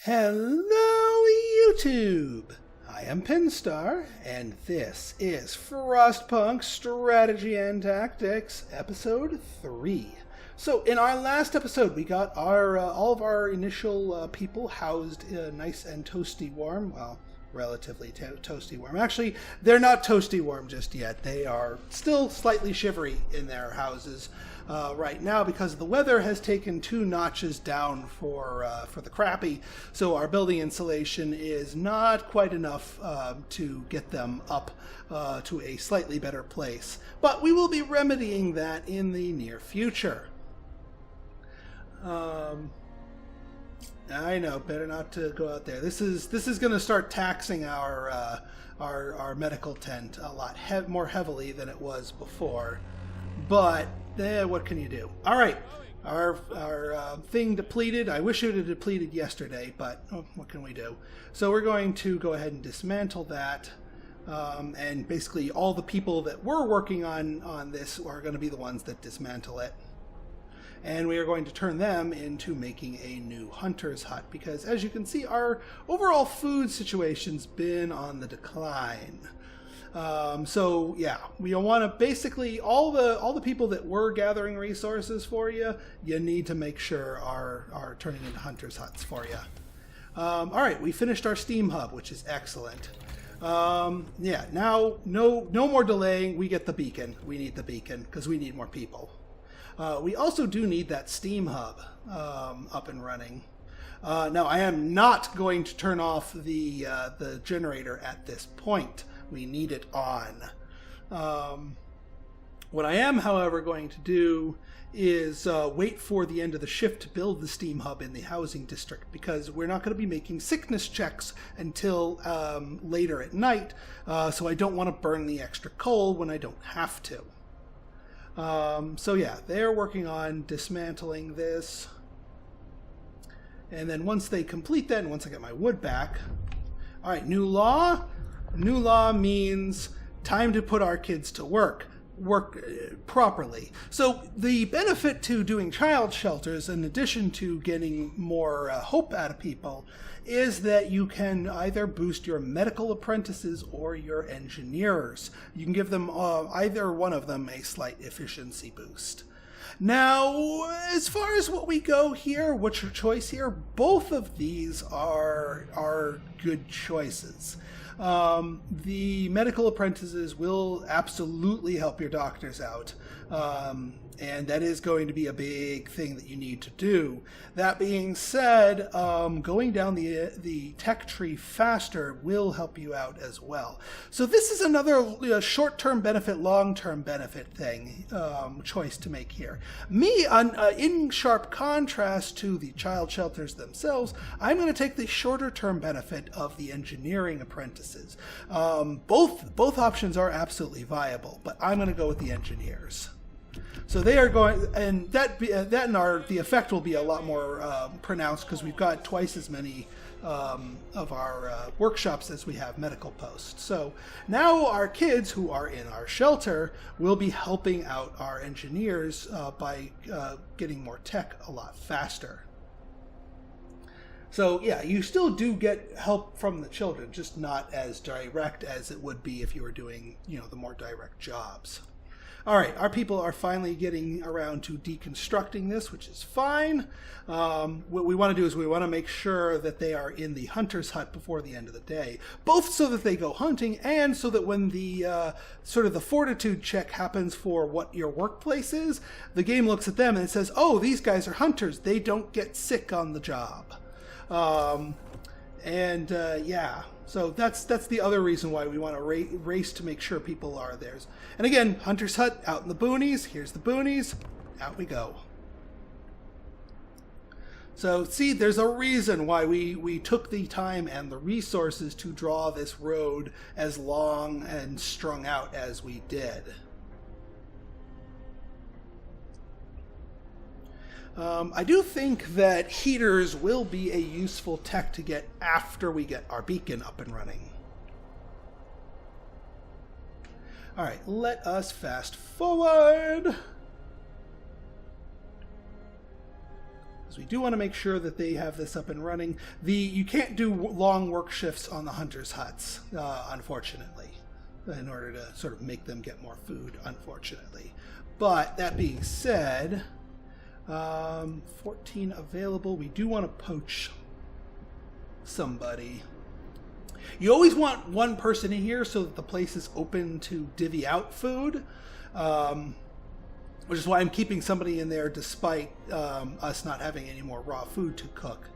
Hello, YouTube! I am Pinstar, and this is Frostpunk Strategy and Tactics, Episode 3. So, in our last episode, we got our all of our initial people housed nice and toasty warm. Well, relatively toasty warm. Actually, they're not toasty warm just yet. They are still slightly shivery in their houses right now because the weather has taken 2 notches down for the crappy. So our building insulation is not quite enough to get them up to a slightly better place. But we will be remedying that in the near future. I know, better not to go out there. This is going to start taxing our medical tent a lot more heavily than it was before. But what can you do? All right, our thing depleted. I wish it had depleted yesterday, but what can we do? So we're going to go ahead and dismantle that. And basically, all the people that were working on this are going to be the ones that dismantle it. And we are going to turn them into making a new hunter's hut because, as you can see, our overall food situation's been on the decline. So yeah, we want to basically all the people that were gathering resources for you. You need to make sure are turning into hunters' huts for you. All right, we finished our steam hub, which is excellent. Yeah, now no more delaying. We get the beacon. We need the beacon because we need more people. We also do need that steam hub up and running. Now, I am not going to turn off the generator at this point. We need it on. What I am, however, going to do is wait for the end of the shift to build the steam hub in the housing district because we're not going to be making sickness checks until later at night, so I don't want to burn the extra coal when I don't have to. So yeah, they're working on dismantling this. And then once they complete that, and once I get my wood back, all right, new law. New law means time to put our kids to work properly. So the benefit to doing child shelters, in addition to getting more hope out of people, is that you can either boost your medical apprentices or your engineers. You can give them either one of them a slight efficiency boost. Now, as far as what we go here, what's your choice here? Both of these are good choices. The medical apprentices will absolutely help your doctors out. And that is going to be a big thing that you need to do. That being said, going down the tech tree faster will help you out as well. So this is another short-term benefit, long-term benefit thing choice to make here. Me, in sharp contrast to the child shelters themselves, I'm going to take the shorter-term benefit of the engineering apprentices. Both options are absolutely viable, but I'm going to go with the engineers. So they are going, and the effect will be a lot more pronounced because we've got twice as many of our workshops as we have medical posts. So now our kids who are in our shelter will be helping out our engineers by getting more tech a lot faster. So yeah, you still do get help from the children, just not as direct as it would be if you were doing, the more direct jobs. All right, our people are finally getting around to deconstructing this, which is fine. What we want to do is we want to make sure that they are in the hunter's hut before the end of the day, both so that they go hunting and so that when the sort of the fortitude check happens for what your workplace is, the game looks at them and it says, oh, these guys are hunters. They don't get sick on the job. Yeah, so that's the other reason why we want to race to make sure people are there. And again, Hunter's Hut out in the boonies. Here's the boonies. Out we go. So see, there's a reason why we took the time and the resources to draw this road as long and strung out as we did. I do think that heaters will be a useful tech to get after we get our beacon up and running. All right, let us fast forward. because we do want to make sure that they have this up and running. You can't do long work shifts on the hunters' huts, unfortunately, in order to sort of make them get more food, unfortunately. But that being said, 14 available. We do want to poach somebody. You always want one person in here so that the place is open to divvy out food, which is why I'm keeping somebody in there despite us not having any more raw food to cook.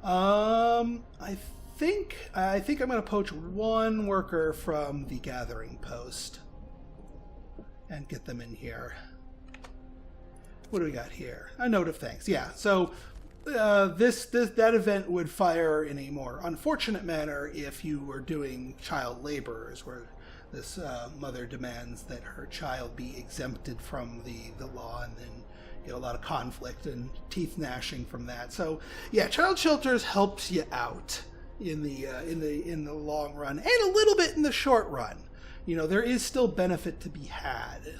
I think I'm going to poach one worker from the gathering post and get them in here. What do we got here? A note of thanks. Yeah, so that event would fire in a more unfortunate manner if you were doing child laborers, where this mother demands that her child be exempted from the law, and then you know, a lot of conflict and teeth gnashing from that. So yeah, child shelters helps you out in the long run, and a little bit in the short run. You know, there is still benefit to be had.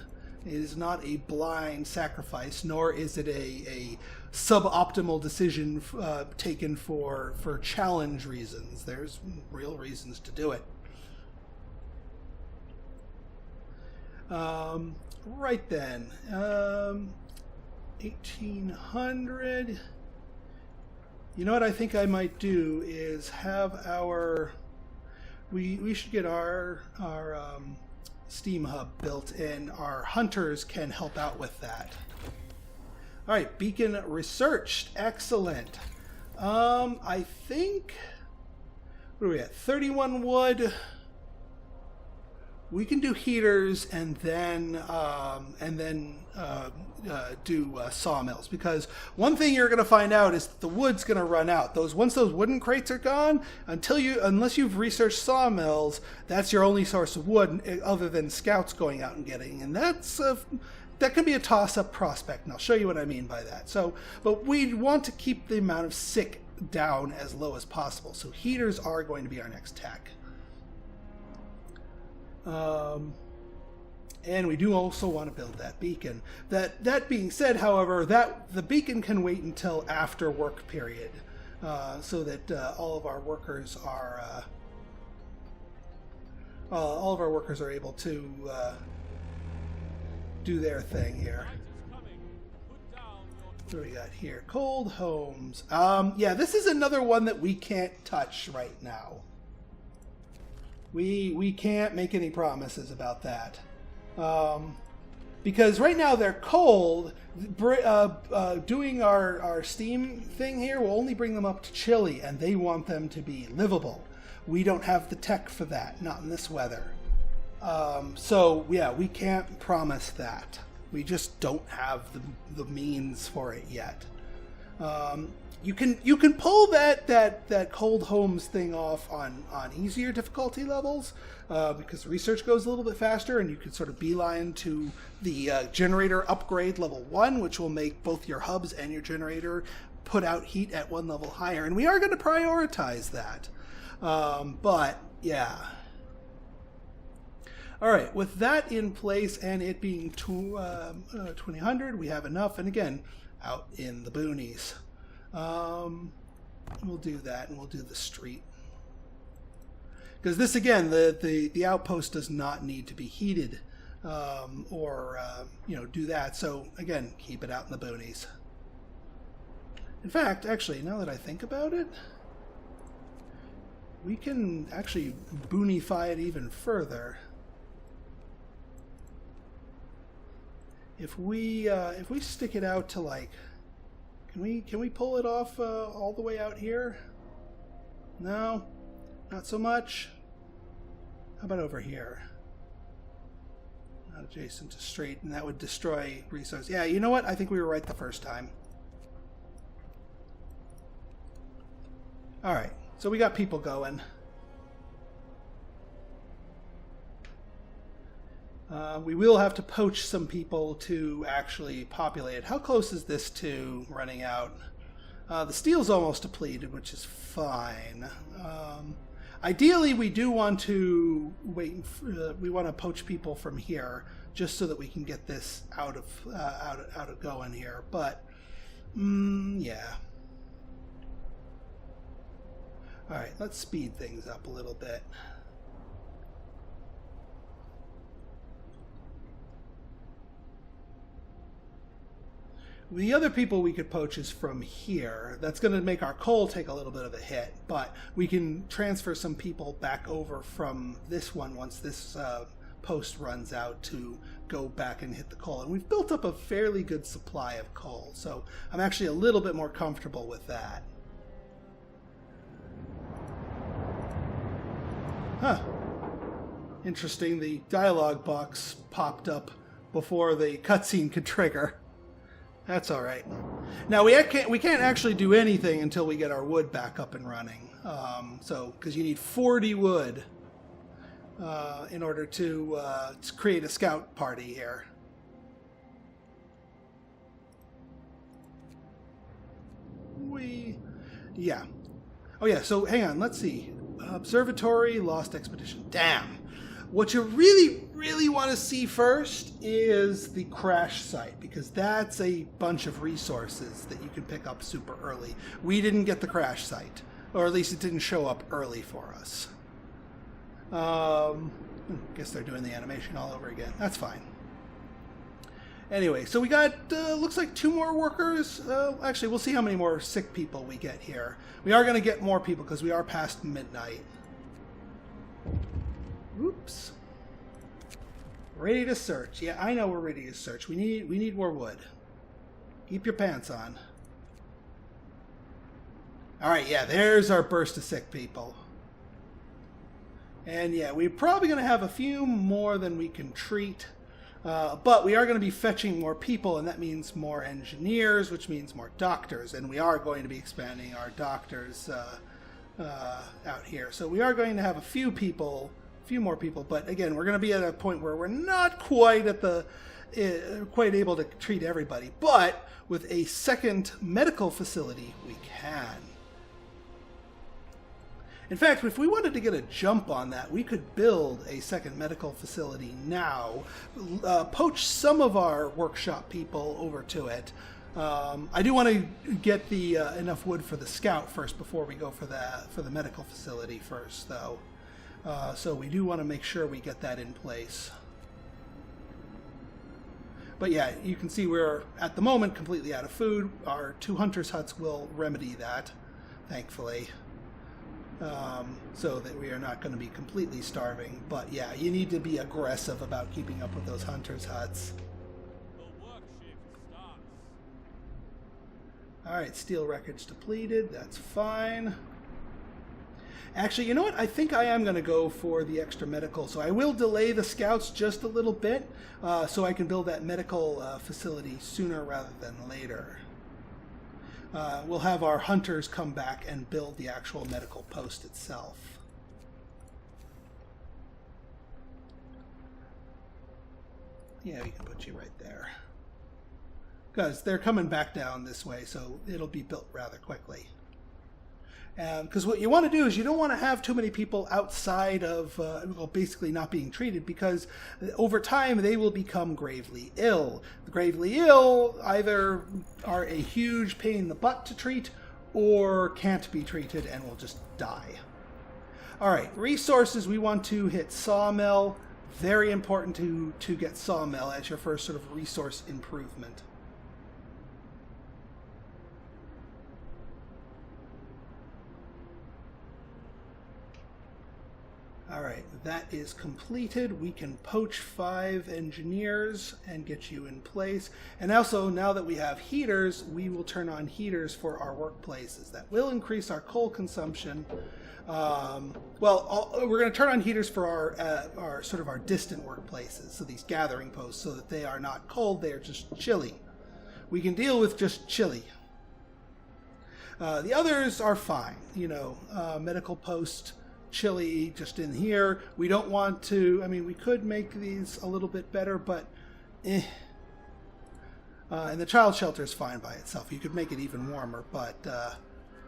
It is not a blind sacrifice, nor is it a suboptimal decision taken for challenge reasons. There's real reasons to do it. Right then, 1800. You know what I think I might do is have our... We should get our Steam Hub built in. Our hunters can help out with that. All right, beacon researched. Excellent. I think... What are we at? 31 wood. We can do heaters and then do sawmills, because one thing you're going to find out is that the wood's going to run out. Once those wooden crates are gone, unless you've researched sawmills, that's your only source of wood other than scouts going out and getting. And that can be a toss-up prospect, and I'll show you what I mean by that. But we want to keep the amount of sick down as low as possible. So heaters are going to be our next tech. And we do also want to build that beacon. That being said, however, the beacon can wait until after work period, so that all of our workers are able to do their thing here. What do we got here? Cold homes. Yeah, this is another one that we can't touch right now. We can't make any promises about that. Because right now they're cold. Doing our steam thing here will only bring them up to chilly, and they want them to be livable. We don't have the tech for that, not in this weather. So yeah, we can't promise that. We just don't have the means for it yet. You can pull that cold homes thing off on easier difficulty levels, because research goes a little bit faster, and you can sort of beeline to the generator upgrade level 1, which will make both your hubs and your generator put out heat at one level higher. And we are going to prioritize that. But yeah. All right, with that in place and it being 2000, we have enough. And again, out in the boonies. We'll do that, and we'll do the street. Because this, again, the outpost does not need to be heated or do that. So, again, keep it out in the boonies. In fact, actually, now that I think about it, we can actually boonify it even further. If we stick it out to, like... Can we pull it off all the way out here? No, not so much. How about over here? Not adjacent to street, and that would destroy resources. Yeah, you know what? I think we were right the first time. All right, so we got people going. We will have to poach some people to actually populate it. How close is this to running out? The steel's almost depleted, which is fine. Ideally, we do want to wait. We want to poach people from here, just so that we can get this out of going here. But Yeah. Alright, let's speed things up a little bit. The other people we could poach is from here. That's going to make our coal take a little bit of a hit, but we can transfer some people back over from this one once this post runs out to go back and hit the coal. And we've built up a fairly good supply of coal, so I'm actually a little bit more comfortable with that. Huh. Interesting, the dialogue box popped up before the cutscene could trigger. That's all right. Now we can't actually do anything until we get our wood back up and running. Because you need 40 wood in order to create a scout party here. Yeah. Oh yeah. So hang on. Let's see. Observatory, lost expedition. Damn. What you really want to see first is the crash site, because that's a bunch of resources that you can pick up super early. We didn't get the crash site, or at least it didn't show up early for us. Guess they're doing the animation all over again. That's fine. Anyway, so we got, looks like 2 more workers. Actually, we'll see how many more sick people we get here. We are going to get more people because we are past midnight. Oops. Ready to search. Yeah, I know we're ready to search. We need more wood. Keep your pants on. Alright, yeah, there's our burst of sick people. And yeah, we're probably going to have a few more than we can treat. But we are going to be fetching more people, and that means more engineers, which means more doctors. And we are going to be expanding our doctors out here. So we are going to have a few more people, but again, we're going to be at a point where we're not quite at the quite able to treat everybody. But with a second medical facility, we can. In fact, if we wanted to get a jump on that, we could build a second medical facility now, poach some of our workshop people over to it. I do want to get the enough wood for the scout first before we go for the medical facility first, though. So we do want to make sure we get that in place. But yeah, you can see we're, at the moment, completely out of food. Our 2 hunters' huts will remedy that, thankfully. So that we are not going to be completely starving. But yeah, you need to be aggressive about keeping up with those hunters' huts. Alright, steel wreckage depleted. That's fine. Actually, you know what? I think I am going to go for the extra medical. So I will delay the scouts just a little bit so I can build that medical facility sooner rather than later. We'll have our hunters come back and build the actual medical post itself. Yeah, we can put you right there. Because they're coming back down this way, so it'll be built rather quickly. Because what you want to do is you don't want to have too many people outside of, well, basically not being treated, because over time they will become gravely ill. The gravely ill either are a huge pain in the butt to treat or can't be treated and will just die. Alright, resources, we want to hit sawmill. Very important to get sawmill as your first sort of resource improvement. Alright, that is completed. We can poach 5 engineers and get you in place. And also, now that we have heaters, we will turn on heaters for our workplaces. That will increase our coal consumption. We're going to turn on heaters for our sort of our distant workplaces, so these gathering posts, so that they are not cold, they are just chilly. We can deal with just chilly. The others are fine, you know, medical post, chilly, just in here. We don't want to, I mean, we could make these a little bit better, but and the child shelter is fine by itself. You could make it even warmer, but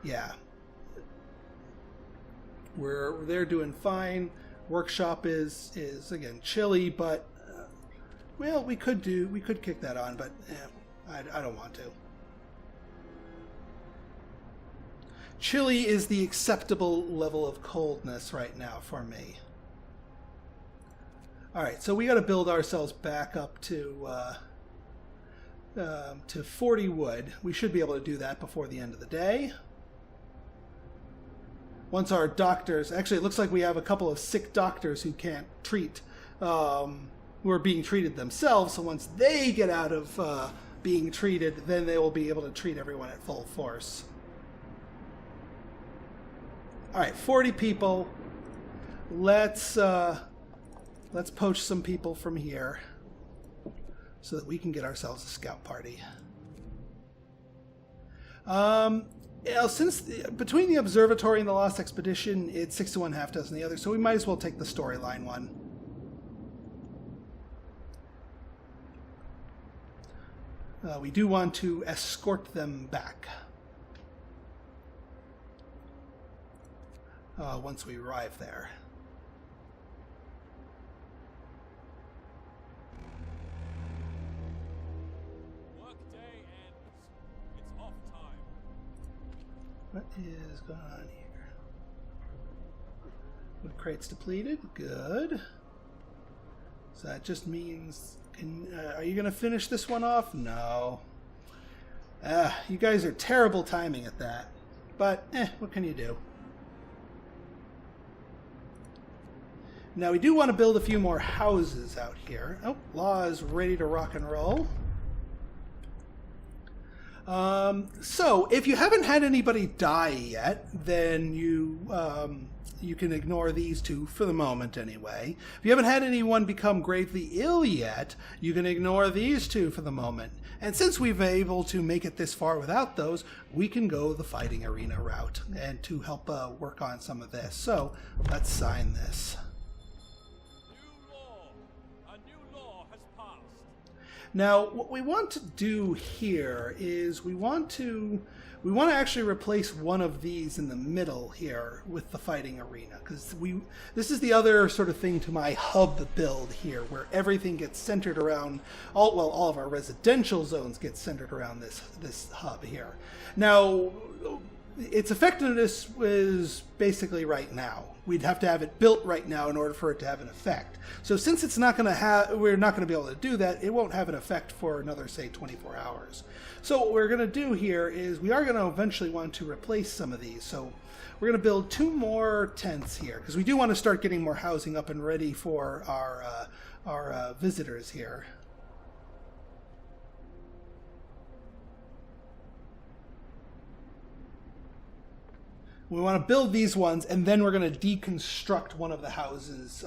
yeah. They're doing fine. Workshop is again chilly, but well, we could kick that on, but I don't want to. Chilly is the acceptable level of coldness right now for me. All right, so we got to build ourselves back up to 40 wood. We should be able to do that before the end of the day. Once our doctors... Actually, it looks like we have a couple of sick doctors who can't treat... who are being treated themselves, so once they get out of being treated, then they will be able to treat everyone at full force. Alright, 40 people. Let's poach some people from here so that we can get ourselves a scout party. Since between the observatory and the Lost Expedition, it's 6 to 1, half dozen the other, so we might as well take the storyline one. We do want to escort them back once we arrive there. Workday ends. It's off time. What is going on here? Wood crates depleted. Good. So that just means... are you going to finish this one off? No. You guys are terrible timing at that. But, what can you do? Now, we do want to build a few more houses out here. Oh, Law is ready to rock and roll. So, if you haven't had anybody die yet, then you can ignore these two for the moment anyway. If you haven't had anyone become gravely ill yet, you can ignore these two for the moment. And since we've been able to make it this far without those, we can go the fighting arena route and to help work on some of this. So, let's sign this. Now, what we want to do here is we want to actually replace one of these in the middle here with the fighting arena, because this is the other sort of thing to my hub build here, where everything gets centered around all of our residential zones get centered around this hub here. Now, its effectiveness is basically right now. We'd have to have it built right now in order for it to have an effect. So since it's not going to have, we're not going to be able to do that, it won't have an effect for another, say, 24 hours. So what we're going to do here is we are going to eventually want to replace some of these. So we're going to build 2 more tents here, because we do want to start getting more housing up and ready for our visitors here. We want to build these ones, and then we're going to deconstruct one of the houses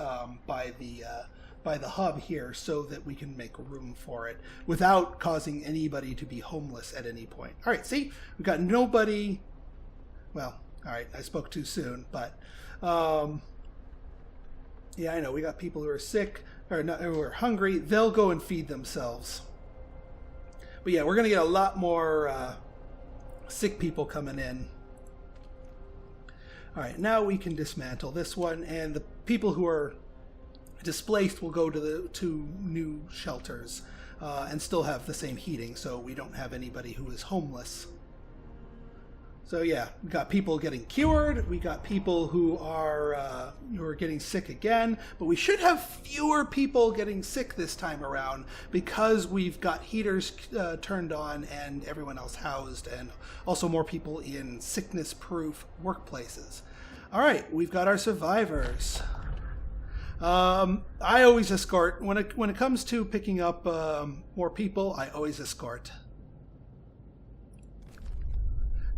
by the hub here so that we can make room for it without causing anybody to be homeless at any point. All right, see? We've got nobody... Well, all right, I spoke too soon, but... yeah, I know, we got people who are sick, or not, who are hungry. They'll go and feed themselves. But yeah, we're going to get a lot more sick people coming in. All right, now we can dismantle this one, and the people who are displaced will go to the 2 new shelters and still have the same heating, so we don't have anybody who is homeless. So yeah, we got people getting cured, we got people who are getting sick again, but we should have fewer people getting sick this time around because we've got heaters turned on and everyone else housed, and also more people in sickness-proof workplaces. All right, we've got our survivors. I always escort. When it comes to picking up more people, I always escort.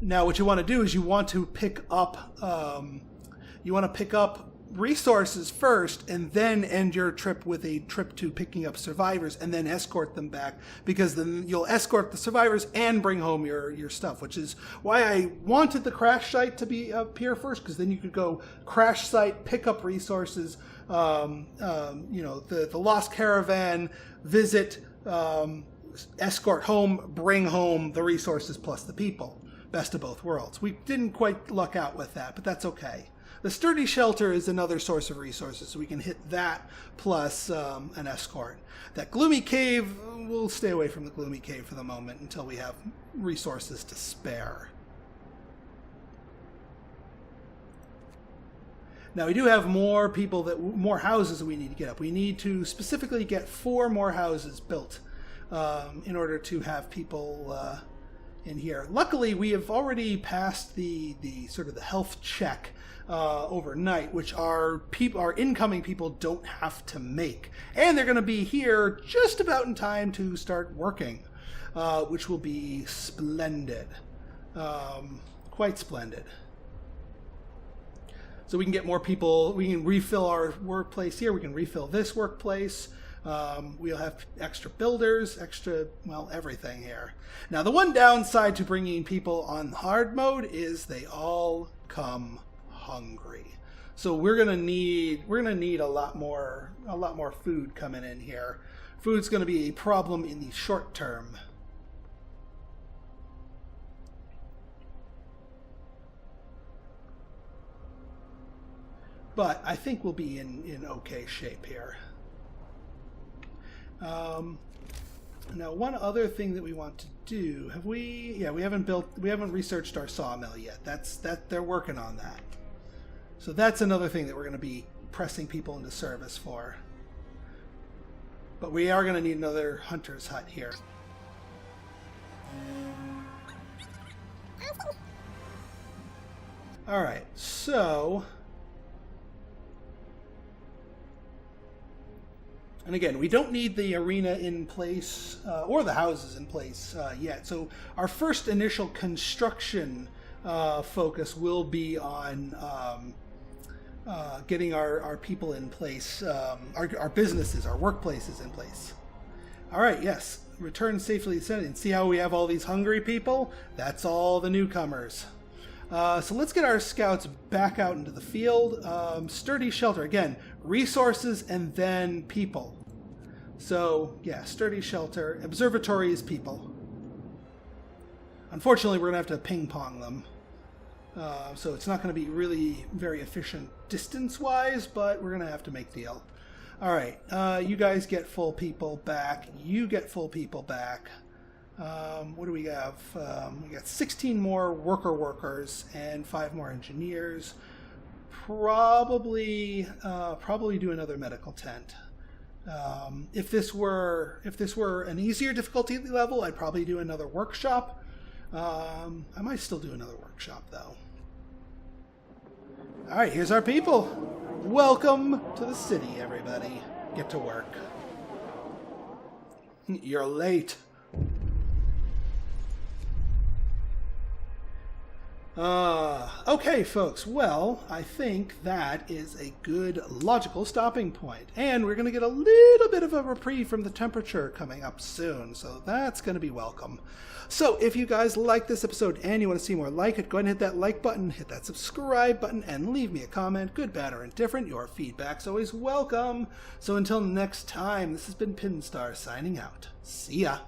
Now, what you want to do is you want to pick up resources first, and then end your trip with a trip to picking up survivors, and then escort them back, because then you'll escort the survivors and bring home your stuff, which is why I wanted the crash site to be up here first, because then you could go crash site, pick up resources, the lost caravan, visit, escort home, bring home the resources plus the people. Best of both worlds. We didn't quite luck out with that, but that's okay. The sturdy shelter is another source of resources, so we can hit that plus an escort. That gloomy cave, we'll stay away from the gloomy cave for the moment until we have resources to spare. Now we do have more more houses we need to get up. We need to specifically get 4 more houses built in order to have people in here. Luckily, we have already passed the sort of the health check overnight, which our incoming people don't have to make, and they're going to be here just about in time to start working, which will be splendid, quite splendid. So we can get more people. We can refill our workplace here. We can refill this workplace. We'll have extra builders, everything here. Now, the one downside to bringing people on hard mode is they all come hungry. So we're gonna need a lot more food coming in here. Food's gonna be a problem in the short term. But I think we'll be in okay shape here. Now, one other thing that we want to do, we haven't researched our sawmill yet. They're working on that. So that's another thing that we're going to be pressing people into service for. But we are going to need another hunter's hut here. All right, so... And again, we don't need the arena in place or the houses in place yet. So our first initial construction focus will be on getting our people in place, our businesses, our workplaces in place. All right, yes. Return safely to the Senate. And see how we have all these hungry people? That's all the newcomers. So let's get our scouts back out into the field. Sturdy shelter. Again, resources and then people. So, yeah, sturdy shelter. Observatory is people. Unfortunately, we're going to have to ping-pong them. So it's not going to be really very efficient distance-wise, but we're going to have to make deal. All right, you guys get full people back. You get full people back. What do we have? We got 16 more workers and 5 more engineers. Probably do another medical tent. If this were an easier difficulty level, I'd probably do another workshop. I might still do another workshop though. All right, here's our people. Welcome to the city, everybody. Get to work. You're late. Okay, folks. Well, I think that is a good logical stopping point. And we're going to get a little bit of a reprieve from the temperature coming up soon, so that's going to be welcome. So if you guys like this episode and you want to see more like it, go ahead and hit that like button, hit that subscribe button, and leave me a comment, good, bad, or indifferent. Your feedback's always welcome. So until next time, this has been Pinstar signing out. See ya.